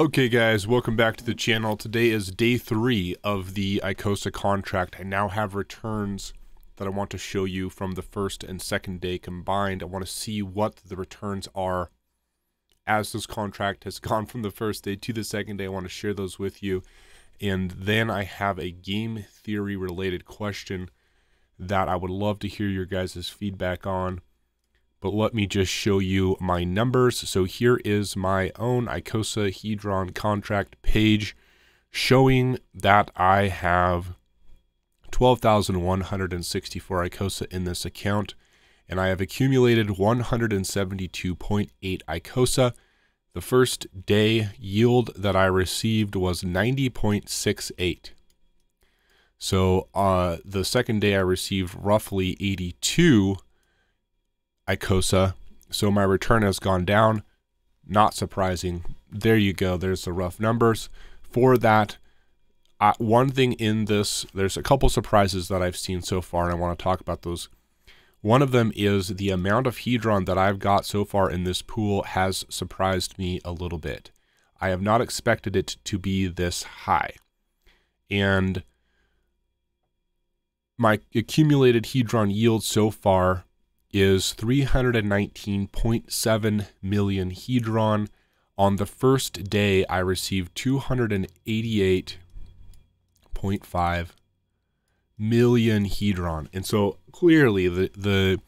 Okay guys, welcome back to the channel. Today is day 3 of the Icosa contract. I now have returns that I want to show you from the first and second day combined. I want to see what the returns are as this contract has gone from the first day to the second day. I want to share those with you. And then I have a game theory related question that I would love to hear your guys' feedback on. But let me just show you my numbers. So here is my own Icosa Hedron contract page showing that I have 12,164 Icosa in this account, and I have accumulated 172.8 Icosa. The first day yield that I received was 90.68. So the second day I received roughly 82 Icosa, so my return has gone down. Not surprising. There you go. There's the rough numbers for that. One thing in this, there's a couple surprises that I've seen so far, and I want to talk about those. One of them is the amount of Hedron that I've got so far in this pool has surprised me a little bit. I have not expected it to be this high. And my accumulated Hedron yield so far is 319.7 million Hedron. On the first day, I received 288.5 million Hedron. And so clearly the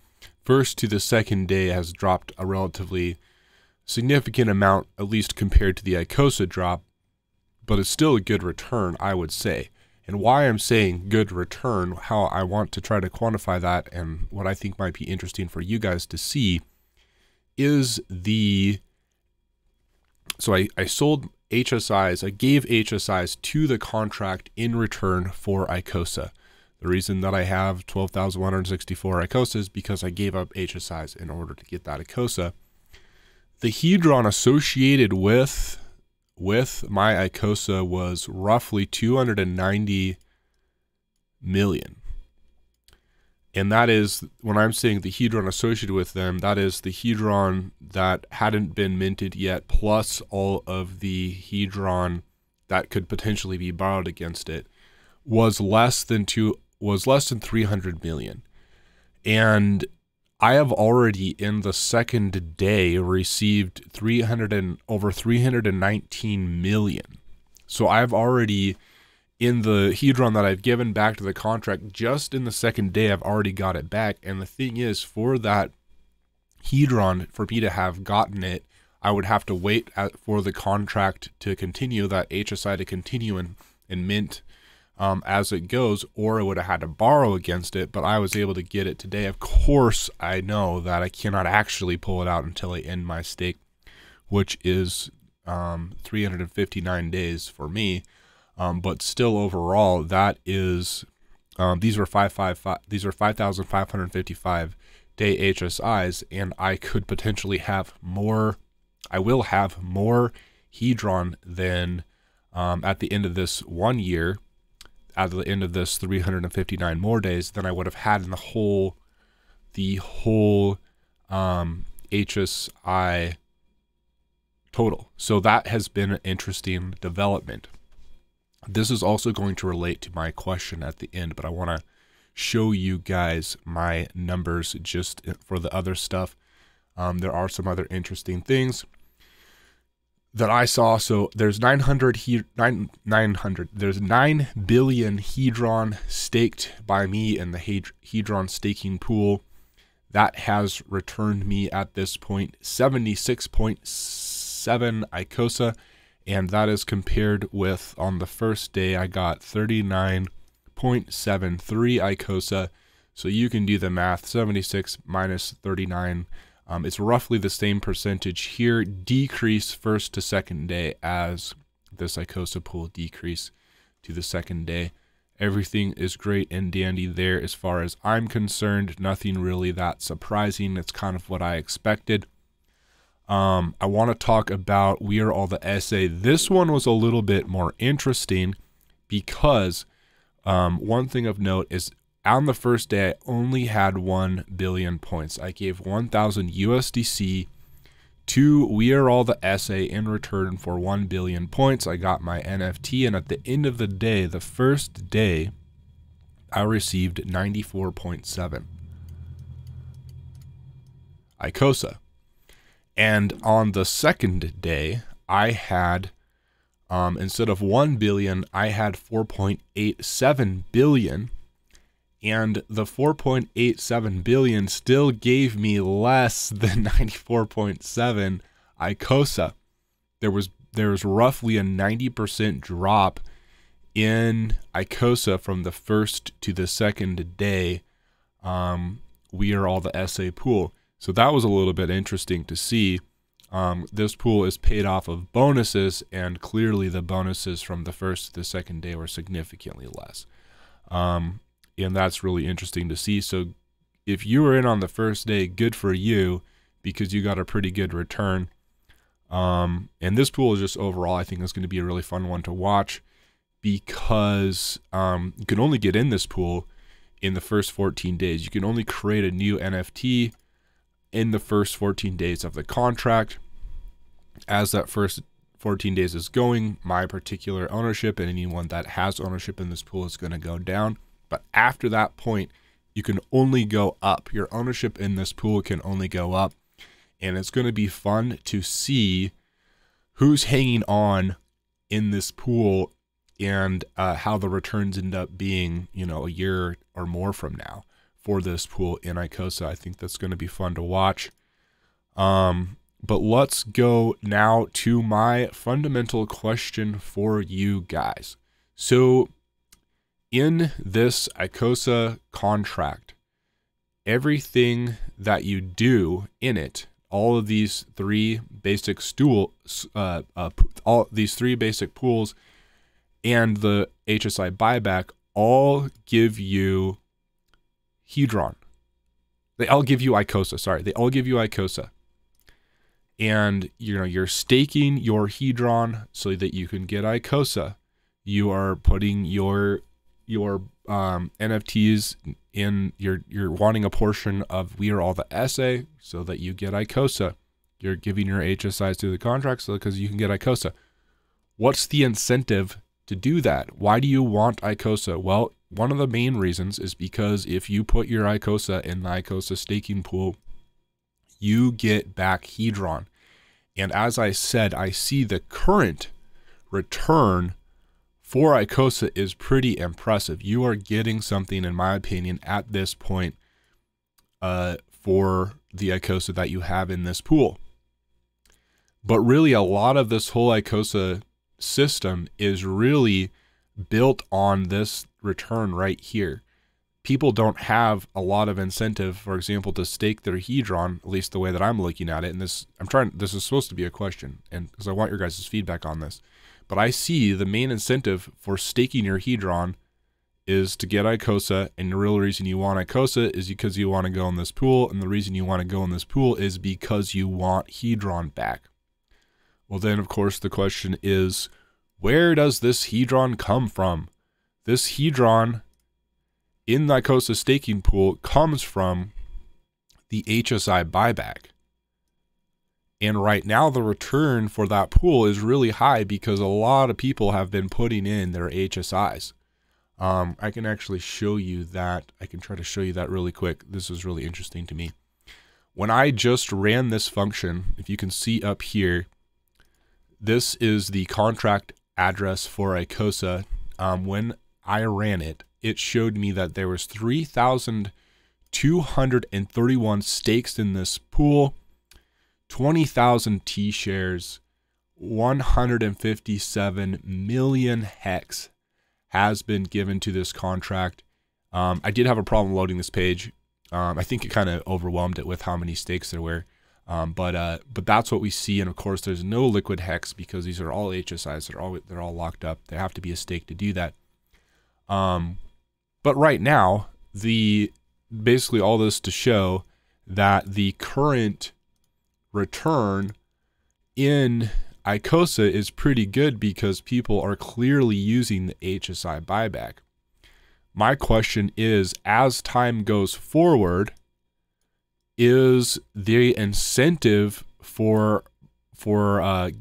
first to the second day has dropped a relatively significant amount, at least compared to the Icosa drop, but it's still a good return, I would say. And why I'm saying good return, how I want to try to quantify that, and what I think might be interesting for you guys to see is so I sold HSIs, I gave HSIs to the contract in return for Icosa. The reason that I have 12,164 Icosa is because I gave up HSIs in order to get that Icosa. The Hedron associated with my Icosa was roughly 290 million. And that is, when I'm saying the Hedron associated with them, that is the Hedron that hadn't been minted yet, plus all of the Hedron that could potentially be borrowed against it, was less than 300 million. And I have already in the second day received over 319 million. So I've already, in the Hedron that I've given back to the contract, just in the second day, I've already got it back. And the thing is, for that Hedron, for me to have gotten it, I would have to wait for the contract to continue, that HSI to continue and mint as it goes, or I would have had to borrow against it, but I was able to get it today. Of course, I know that I cannot actually pull it out until I end my stake, which is 359 days for me. But still, overall, that is these are 5,555 day HSIs, and I could potentially have more. I will have more Hedron than at the end of this 1 year. At the end of this 359 more days than I would have had in the whole HSI total. So that has been an interesting development. This is also going to relate to my question at the end, but I want to show you guys my numbers just for the other stuff. There are some other interesting things that I saw. So there's 9 billion Hedron staked by me in the Hedron staking pool. That has returned me at this point 76.7 Icosa, and that is compared with, on the first day, I got 39.73 Icosa. So you can do the math, 76 minus 39. It's roughly the same percentage here, decrease first to second day as this Icosa pool decrease to the second day. Everything is great and dandy there as far as I'm concerned. Nothing really that surprising. It's kind of what I expected. I want to talk about We Are All the essay. This one was a little bit more interesting because one thing of note is, on the first day, I only had 1 billion points. I gave 1,000 USDC to We Are All the SA in return for 1 billion points. I got my NFT, and at the end of the day, the first day, I received 94.7 Icosa. And on the second day, I had, instead of 1 billion, I had 4.87 billion. And the 4.87 billion still gave me less than 94.7 Icosa. There was roughly a 90% drop in Icosa from the first to the second day. We Are All the SA pool. So that was a little bit interesting to see. This pool is paid off of bonuses, and clearly the bonuses from the first to the second day were significantly less. And that's really interesting to see. So if you were in on the first day, good for you, because you got a pretty good return. And this pool is just overall, I think it's going to be a really fun one to watch, because you can only get in this pool in the first 14 days. You can only create a new NFT in the first 14 days of the contract. As that first 14 days is going, my particular ownership and anyone that has ownership in this pool is going to go down. But after that point, you can only go up. Your ownership in this pool can only go up. And it's going to be fun to see who's hanging on in this pool, and how the returns end up being, you know, a year or more from now for this pool in Icosa. I think that's going to be fun to watch. But let's go now to my fundamental question for you guys. So in this Icosa contract, everything that you do in it, all of these three basic all these three basic pools and the HSI buyback all give you Hedron. They all give you Icosa. Sorry, they all give you Icosa. And you know, you're staking your Hedron so that you can get Icosa. You are putting your NFTs in, you're wanting a portion of We Are All the SA so that you get Icosa. You're giving your HSIs to the contract so because you can get Icosa. What's the incentive to do that? Why do you want Icosa? Well, one of the main reasons is because if you put your Icosa in the Icosa staking pool, you get back Hedron. And as I said, I see the current return for Icosa is pretty impressive. You are getting something, in my opinion, at this point for the Icosa that you have in this pool. But really, a lot of this whole Icosa system is really built on this return right here. People don't have a lot of incentive, for example, to stake their Hedron, at least the way that I'm looking at it. And this is supposed to be a question, and because I want your guys' feedback on this. But I see the main incentive for staking your Hedron is to get Icosa, and the real reason you want Icosa is because you want to go in this pool, and the reason you want to go in this pool is because you want Hedron back. Well, then, of course, the question is, where does this Hedron come from? This Hedron in the Icosa staking pool comes from the HSI buyback. And right now, the return for that pool is really high because a lot of people have been putting in their HSIs. I can actually show you that. I can try to show you that really quick. This is really interesting to me. When I just ran this function, if you can see up here, this is the contract address for Icosa. When I ran it, it showed me that there was 3,231 stakes in this pool, 20,000 T shares, 157 million HEX has been given to this contract. I did have a problem loading this page. I think it kind of overwhelmed it with how many stakes there were. But that's what we see. And of course, there's no liquid HEX because these are all HSIs. They're all locked up. They have to be a stake to do that. But right now, basically all this to show that the current return in Icosa is pretty good because people are clearly using the HSI buyback. My question is, as time goes forward, is the incentive for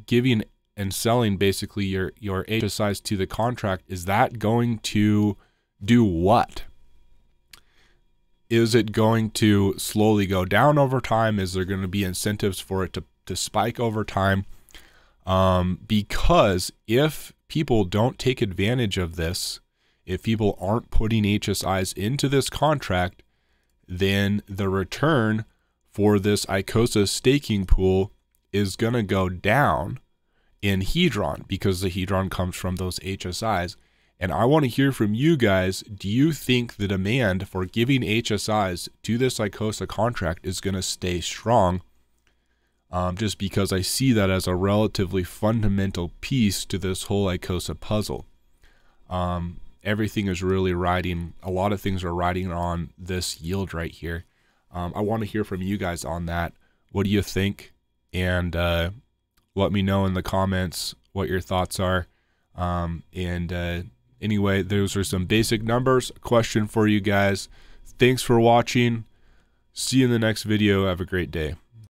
giving and selling basically your HSIs to the contract, is that going to do what? Is it going to slowly go down over time? Is there going to be incentives for it to spike over time? Because if people don't take advantage of this, if people aren't putting HSIs into this contract, then the return for this Icosa staking pool is going to go down in Hedron, because the Hedron comes from those HSIs. And I want to hear from you guys. Do you think the demand for giving HSIs to this Icosa contract is going to stay strong? Just because I see that as a relatively fundamental piece to this whole Icosa puzzle. Everything is really riding, a lot of things are riding on this yield right here. I want to hear from you guys on that. What do you think? And let me know in the comments what your thoughts are. Anyway, those are some basic numbers. A question for you guys. Thanks for watching. See you in the next video. Have a great day.